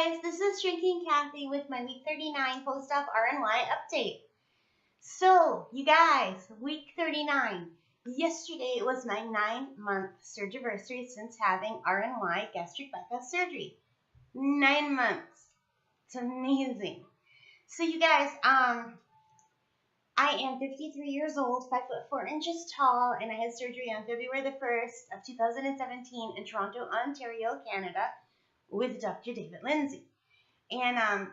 guys, this is Shrinking Kathy with my week 39 post-op RNY update. So, you guys, week 39. Yesterday was my 9-month surgiversary since having RNY gastric bypass surgery. 9 months. It's amazing. So, you guys, I am 53 years old, 5 foot 4 inches tall, and I had surgery on February the 1st of 2017 in Toronto, Ontario, Canada, with Dr. David Lindsay. And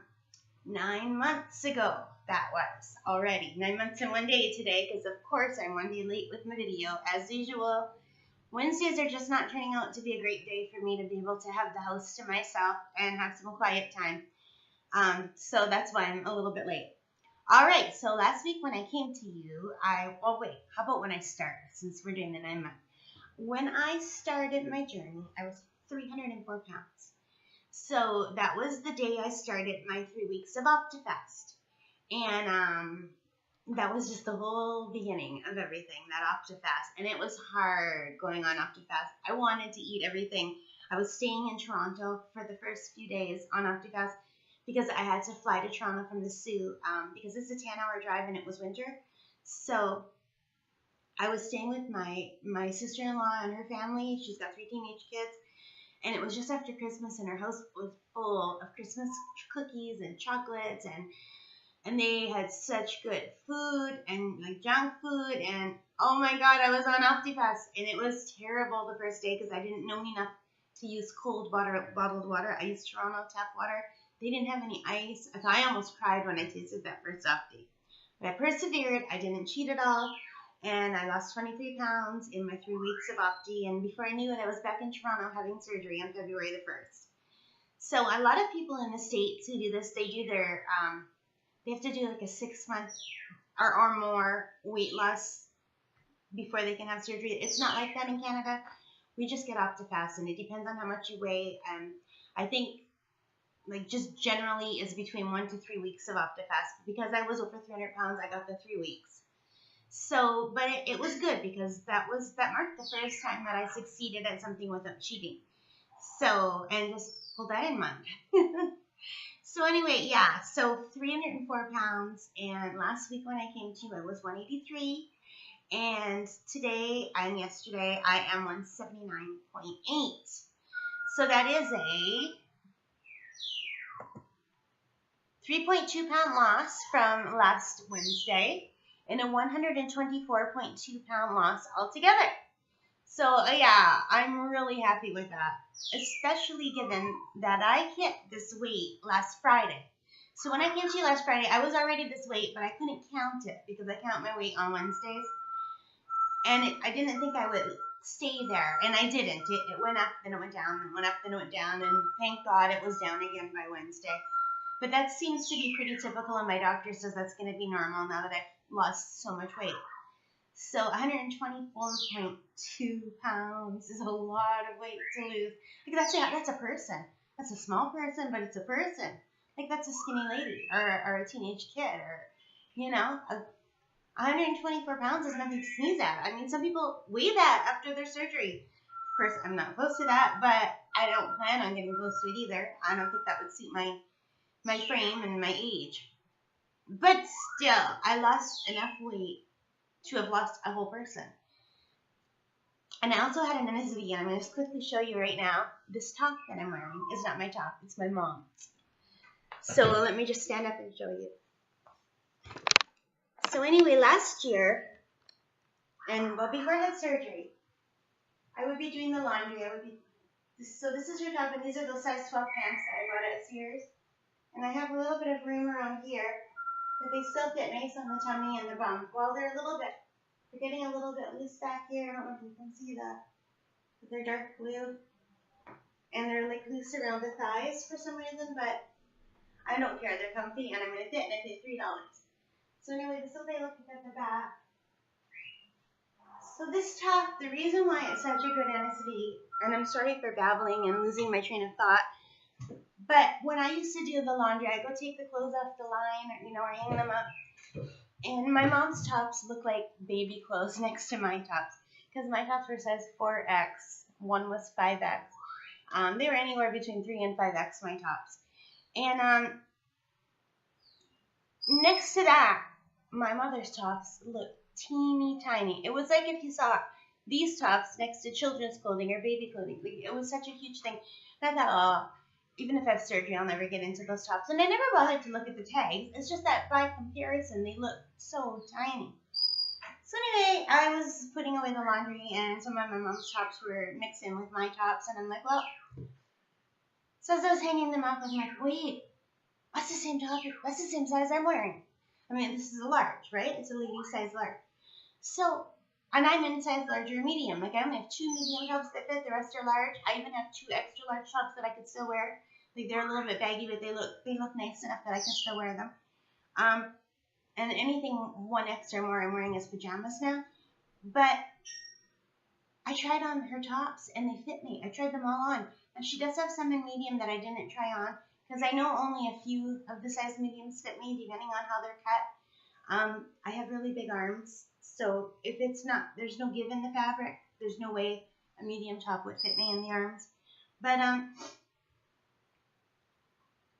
9 months ago, that was already 9 months and 1 day today, because of course I'm 1 day late with my video as usual. Wednesdays are just not turning out to be a great day for me to be able to have the house to myself and have some quiet time. So that's why I'm a little bit late. All right, so last week when I came to you, how about when I started, since we're doing the 9 month. When I started my journey, I was 304 pounds. So that was the day I started my 3 weeks of OptiFast. And that was just the whole beginning of everything, that OptiFast. And it was hard going on OptiFast. I wanted to eat everything. I was staying in Toronto for the first few days on OptiFast because I had to fly to Toronto from the Sioux because it's a 10-hour drive and it was winter. So I was staying with my sister-in-law and her family. She's got 3 teenage kids. And it was just after Christmas, and her house was full of Christmas cookies and chocolates, and they had such good food and like junk food, and oh my God, I was on OptiFast, and it was terrible the first day because I didn't know enough to use cold water, bottled water. I used Toronto tap water. They didn't have any ice. I almost cried when I tasted that first update. But I persevered. I didn't cheat at all. And I lost 23 pounds in my 3 weeks of Opti. And before I knew it, I was back in Toronto having surgery on February the 1st. So a lot of people in the States who do this, they do their, they have to do like a 6-month or more weight loss before they can have surgery. It's not like that in Canada. We just get OptiFast, and it depends on how much you weigh. And I think like just generally is between 1 to 3 weeks of OptiFast. Because I was over 300 pounds, I got the 3 weeks. So, but it was good because that marked the first time that I succeeded at something without cheating. So, and just hold that in mind. So anyway, yeah, so 304 pounds, and last week when I came to you, I was 183, and today and yesterday, I am 179.8. So that is a 3.2 pound loss from last Wednesday, and a 124.2 pound loss altogether. So yeah, I'm really happy with that, especially given that I hit this weight last Friday. So when I came to you last Friday, I was already this weight, but I couldn't count it because I count my weight on Wednesdays. And I didn't think I would stay there, and I didn't. It went up, then it went down, and went up, then it went down, and thank God it was down again by Wednesday. But that seems to be pretty typical, and my doctor says that's going to be normal now that I've lost so much weight. So 124.2 pounds is a lot of weight to lose. Like that's a person. That's a small person, but it's a person. Like that's a skinny lady or a teenage kid, or, you know, 124 pounds is nothing to sneeze at. I mean, some people weigh that after their surgery. Of course, I'm not close to that, but I don't plan on getting close to it either. I don't think that would suit my frame and my age. But still, I lost enough weight to have lost a whole person. And I also had an MSV, and I'm going to just quickly show you right now. This top that I'm wearing is not my top, it's my mom's. So let me just stand up and show you. So anyway, last year, before I had surgery, I would be doing the laundry. So this is her top, and these are those size 12 pants that I bought at Sears. And I have a little bit of room around here, but they still fit nice on the tummy and the bum. Well, they're getting a little bit loose back here. I don't know if you can see that, but they're dark blue, and they're like loose around the thighs for some reason, but I don't care. They're comfy, and I'm going to fit, and I paid $3. So anyway, this is what they look like at the back. So this top, the reason why it's such a good MSV, and I'm sorry for babbling and losing my train of thought, but when I used to do the laundry, I go take the clothes off the line, or hang them up. And my mom's tops look like baby clothes next to my tops, because my tops were size 4X. One was 5X. They were anywhere between 3 and 5X, my tops. And next to that, my mother's tops looked teeny tiny. It was like if you saw these tops next to children's clothing or baby clothing. Like, it was such a huge thing. And I thought, oh, even if I have surgery, I'll never get into those tops. And I never bothered to look at the tags. It's just that by comparison, they look so tiny. So anyway, I was putting away the laundry, and some of my mom's tops were mixed in with my tops, and I'm like, well, so as I was hanging them up, I'm like, wait, that's the same top, that's the same size I'm wearing. I mean, this is a large, right? It's a lady size large. So, and I'm in size large or medium. Like, I only have 2 medium tops that fit, the rest are large. I even have 2 extra large tops that I could still wear. Like, they're a little bit baggy, but they look nice enough that I can still wear them. And anything 1X or more I'm wearing is pajamas now. But I tried on her tops, and they fit me. I tried them all on. And she does have some in medium that I didn't try on, because I know only a few of the size mediums fit me, depending on how they're cut. I have really big arms, so if it's not, there's no give in the fabric. There's no way a medium top would fit me in the arms. But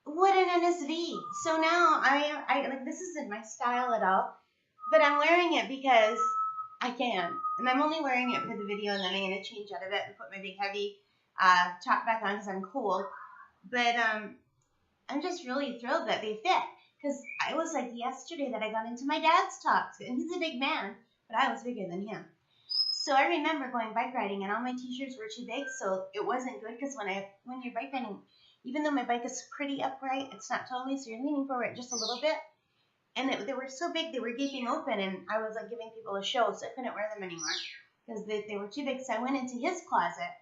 what an NSV. So now I like, this isn't my style at all, but I'm wearing it because I can. And I'm only wearing it for the video, and then I'm going to change out of it and put my big heavy top back on because I'm cool. But I'm just really thrilled that they fit, because it was like yesterday that I got into my dad's tops, and he's a big man, but I was bigger than him. So I remember going bike riding, and all my t-shirts were too big, so it wasn't good, because when you're bike riding, even though my bike is pretty upright, it's not totally, so you're leaning forward just a little bit, and they were so big, they were gaping open, and I was like giving people a show, so I couldn't wear them anymore, because they were too big. So I went into his closet,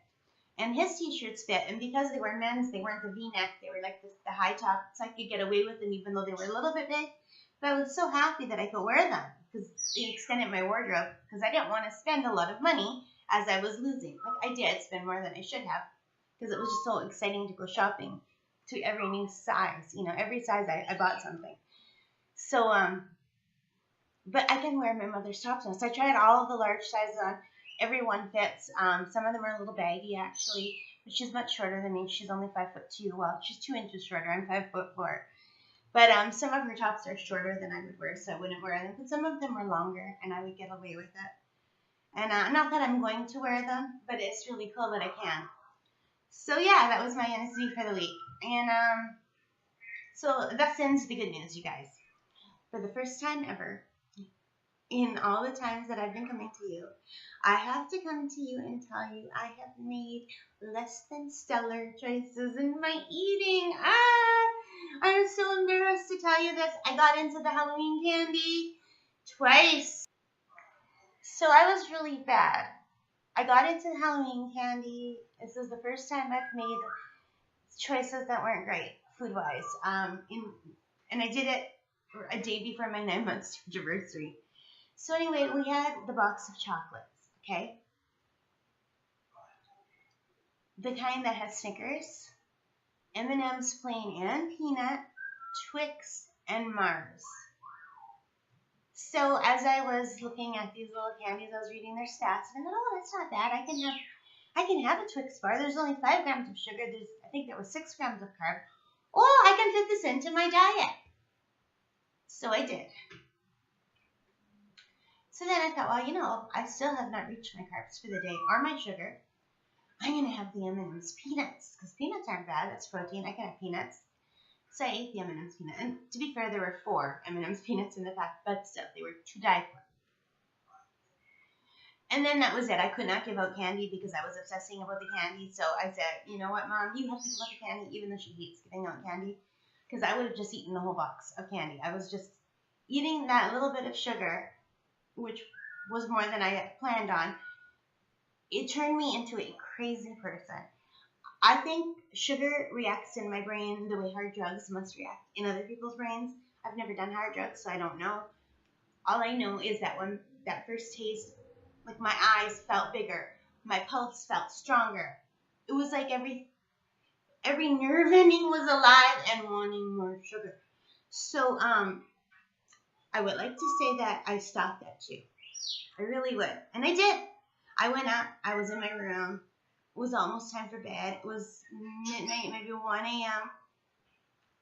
and his t-shirts fit, and because they were men's, they weren't the V-neck, they were like the high top, so I could get away with them even though they were a little bit big. But I was so happy that I could wear them, because they extended my wardrobe, because I didn't want to spend a lot of money as I was losing. Like, I did spend more than I should have, because it was just so exciting to go shopping to every new size. You know, every size I bought something. So, but I can wear my mother's tops now. So I tried all of the large sizes on. Every one fits. Some of them are a little baggy, actually. But she's much shorter than me. She's only 5'2". Well, she's 2 inches shorter. I'm 5'4". But some of her tops are shorter than I would wear, so I wouldn't wear them. But some of them were longer, and I would get away with it. And not that I'm going to wear them, but it's really cool that I can. So yeah, that was my NSV for the week. And so that ends the good news, you guys. For the first time ever, in all the times that I've been coming to you, I have to come to you and tell you I have made less than stellar choices in my eating. I'm so embarrassed to tell you this. I got into the Halloween candy twice. So I was really bad. I got into Halloween candy. This is the first time I've made choices that weren't great food-wise. And I did it a day before my 9-month anniversary. So anyway, we had the box of chocolates, okay? The kind that has Snickers, M&M's plain and peanut, Twix, and Mars. So as I was looking at these little candies, I was reading their stats, and I thought, oh, that's not bad. I can have a Twix bar. There's only 5 grams of sugar. I think there was 6 grams of carb. Oh, I can fit this into my diet. So I did. So then I thought, well, you know, I still have not reached my carbs for the day or my sugar. I'm going to have the M&M's peanuts, because peanuts aren't bad. That's protein. I can have peanuts. So I ate the M&M's peanut. And to be fair, there were 4 M&M's peanuts in the pack, but still, they were to die for. And then that was it. I could not give out candy because I was obsessing about the candy. So I said, you know what, Mom, you have to give out the candy, even though she hates giving out candy, because I would have just eaten the whole box of candy. I was just eating that little bit of sugar, which was more than I had planned on. It turned me into a crazy person. I think sugar reacts in my brain the way hard drugs must react in other people's brains. I've never done hard drugs, so I don't know. All I know is that when that first taste, like, my eyes felt bigger, my pulse felt stronger. It was like every nerve in me was alive and wanting more sugar. So I would like to say that I stopped that too. I really would. And I did. I went up. I was in my room. It was almost time for bed. It was midnight, maybe 1 a.m.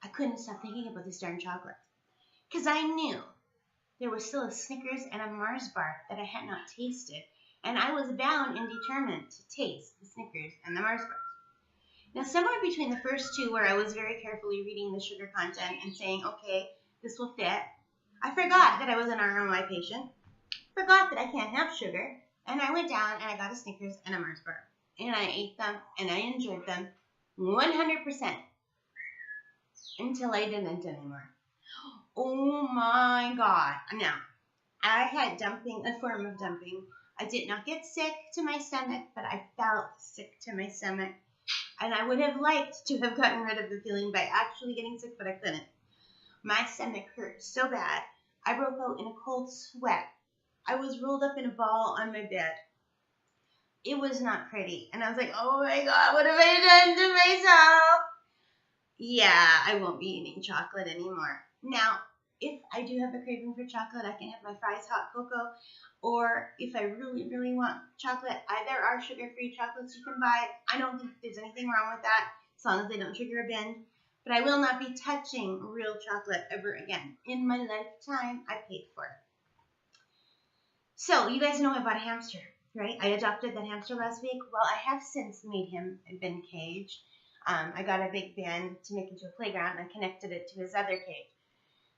I couldn't stop thinking about this darn chocolate. Because I knew there was still a Snickers and a Mars bar that I had not tasted. And I was bound and determined to taste the Snickers and the Mars bars. Now, somewhere between the first two, where I was very carefully reading the sugar content and saying, okay, this will fit, I forgot that I was an RNY patient, forgot that I can't have sugar, and I went down and I got a Snickers and a Mars bar. And I ate them and I enjoyed them 100% until I didn't anymore. Oh my God. Now, I had dumping, a form of dumping. I did not get sick to my stomach, but I felt sick to my stomach. And I would have liked to have gotten rid of the feeling by actually getting sick, but I couldn't. My stomach hurt so bad. I broke out in a cold sweat. I was rolled up in a ball on my bed. It was not pretty. And I was like, oh my God, what have I done to myself? Yeah, I won't be eating chocolate anymore. Now, if I do have a craving for chocolate, I can have my fries hot cocoa. Or if I really, really want chocolate, there are sugar-free chocolates you can buy. I don't think there's anything wrong with that, as long as they don't trigger a binge. But I will not be touching real chocolate ever again. In my lifetime, I paid for it. So, you guys know I bought a hamster, right? I adopted that hamster last week. Well, I have since made him a bin cage. I got a big bin to make into a playground and connected it to his other cage.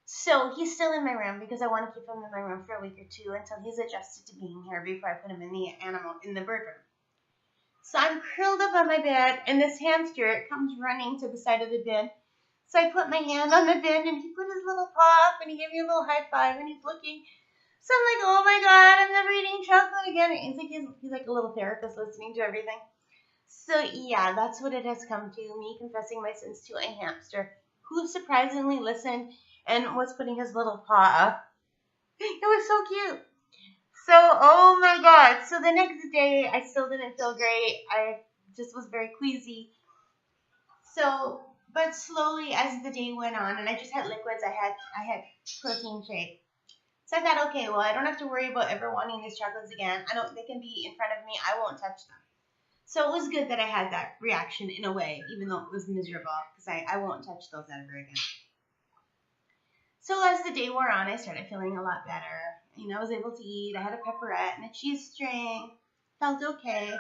So he's still in my room because I want to keep him in my room for a week or two until he's adjusted to being here before I put him in the bird room. So I'm curled up on my bed, and this hamster comes running to the side of the bin. So I put my hand on the bin, and he put his little paw up, and he gave me a little high five, and he's looking. So I'm like, oh my God, I'm never eating chocolate again. It's like he's like a little therapist listening to everything. So yeah, that's what it has come to, me confessing my sins to a hamster who surprisingly listened and was putting his little paw up. It was so cute. So, oh my God. So the next day, I still didn't feel great. I just was very queasy. So, but slowly as the day went on, and I just had liquids, I had protein shake. So I thought, okay, well, I don't have to worry about ever wanting these chocolates again. They can be in front of me. I won't touch them. So it was good that I had that reaction in a way, even though it was miserable, because I won't touch those ever again. So as the day wore on, I started feeling a lot better. I was able to eat. I had a pepperette and a cheese string. Felt okay.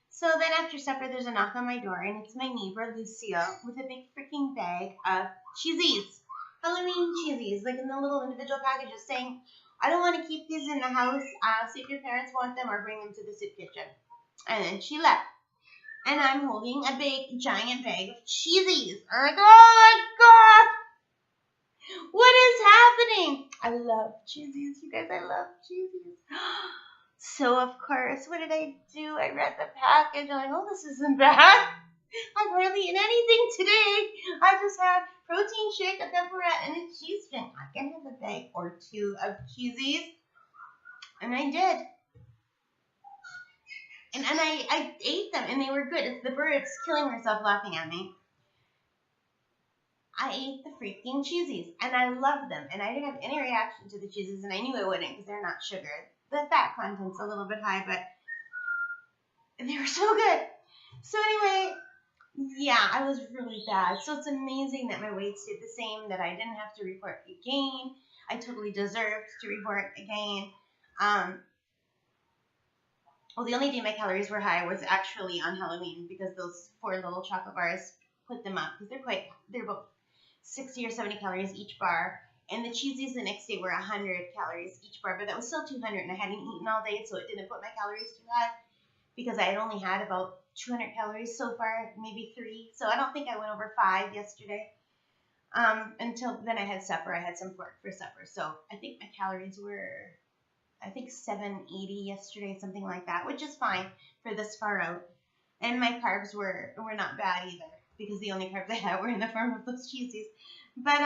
So then after supper, there's a knock on my door, and it's my neighbor, Lucille, with a big freaking bag of cheesies. Halloween cheesies, like in the little individual packages, saying, I don't want to keep these in the house. See if your parents want them or bring them to the soup kitchen. And then she left. And I'm holding a big, giant bag of cheesies. I'm like, oh my God! What is happening? I love cheesies, you guys. I love cheesies. So, of course, what did I do? I read the package. I'm like, oh, this isn't bad. I've hardly eaten anything today. I just had protein shake, a pepperette, and a cheese string. I can have a bag or two of cheesies. And I did. And I ate them, and they were good. It's the bird's killing herself laughing at me. I ate the freaking cheesies, and I loved them. And I didn't have any reaction to the cheesies, and I knew I wouldn't because they're not sugared. The fat content's a little bit high, but they were so good. So anyway, yeah, I was really bad. So it's amazing that my weight stayed the same, that I didn't have to report a gain. I totally deserved to report a gain. Well, the only day my calories were high was actually on Halloween because those 4 little chocolate bars put them up because they're about 60 or 70 calories each bar. And the cheesies the next day were 100 calories each bar, but that was still 200, and I hadn't eaten all day, so it didn't put my calories too high because I had only had about 200 calories so far, maybe 3. So I don't think I went over 5 yesterday. Until then I had supper. I had some pork for supper. So I think my calories were, 780 yesterday, something like that, which is fine for this far out. And my carbs were not bad either because the only carbs I had were in the form of those cheesies. But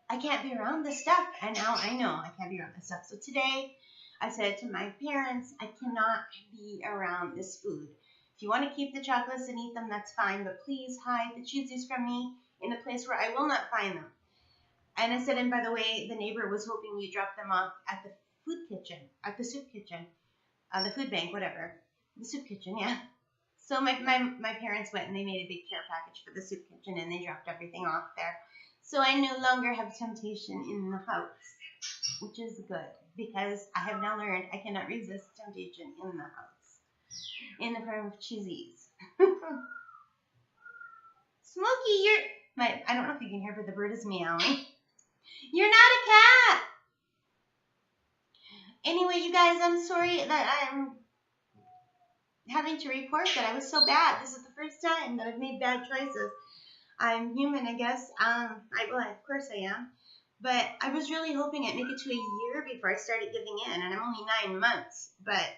I can't be around this stuff, and now I know I can't be around this stuff. So today I said to my parents, I cannot be around this food. If you want to keep the chocolates and eat them, that's fine, but please hide the cheesies from me in a place where I will not find them. And I said, and by the way, the neighbor was hoping you drop them off at the food kitchen, at the soup kitchen, the food bank, whatever. The soup kitchen, yeah. So my parents went and they made a big care package for the soup kitchen and they dropped everything off there. So I no longer have temptation in the house, which is good because I have now learned I cannot resist temptation in the house in the form of cheesies. Smokey, I don't know if you can hear, but the bird is meowing. You're not a cat. Anyway, you guys, I'm sorry that I'm having to report that I was so bad. This is the first time that I've made bad choices. I'm human, I guess. Well, of course I am. But I was really hoping I'd make it to a year before I started giving in, and I'm only 9 months. But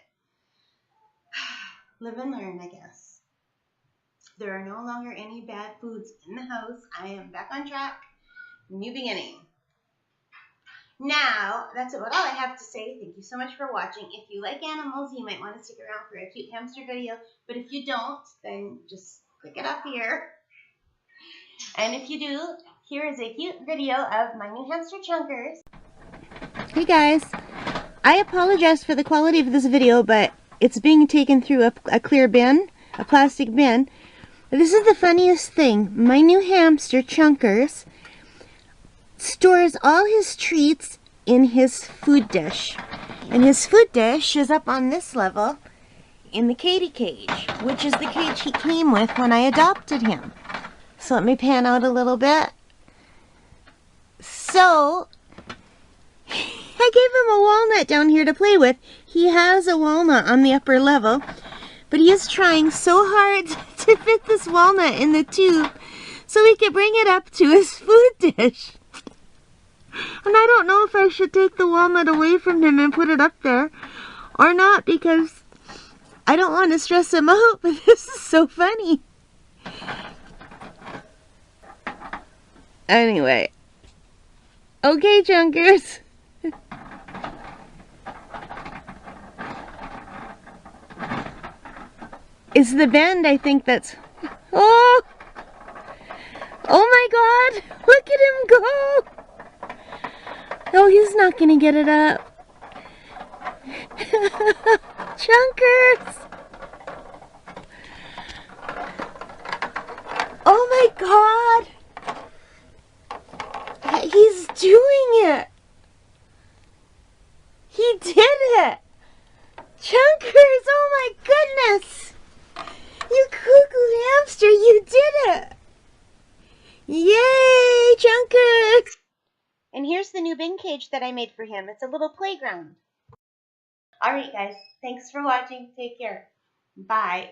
live and learn, I guess. There are no longer any bad foods in the house. I am back on track. New beginning. Now, that's about all I have to say. Thank you so much for watching. If you like animals, you might want to stick around for a cute hamster video. But if you don't, then just click it up here. And if you do, here is a cute video of my new hamster Chunkers. Hey guys, I apologize for the quality of this video, but it's being taken through a clear bin, a plastic bin. This is the funniest thing. My new hamster Chunkers stores all his treats in his food dish. And his food dish is up on this level in the kitty cage, which is the cage he came with when I adopted him. So let me pan out a little bit. So, I gave him a walnut down here to play with. He has a walnut on the upper level, but he is trying so hard to fit this walnut in the tube so he can bring it up to his food dish. And I don't know if I should take the walnut away from him and put it up there or not, because I don't want to stress him out, but this is so funny. Anyway. Okay, Chunkers. It's the bend, I think, that's... Oh! Oh my God! Look at him go! Oh, he's not gonna get it up. Chunkers! Oh my God! He's doing it! He did it! Chunkers, oh my goodness! You cuckoo hamster, you did it! Yay, Chunkers! And here's the new bin cage that I made for him. It's a little playground. Alright guys, thanks for watching. Take care. Bye.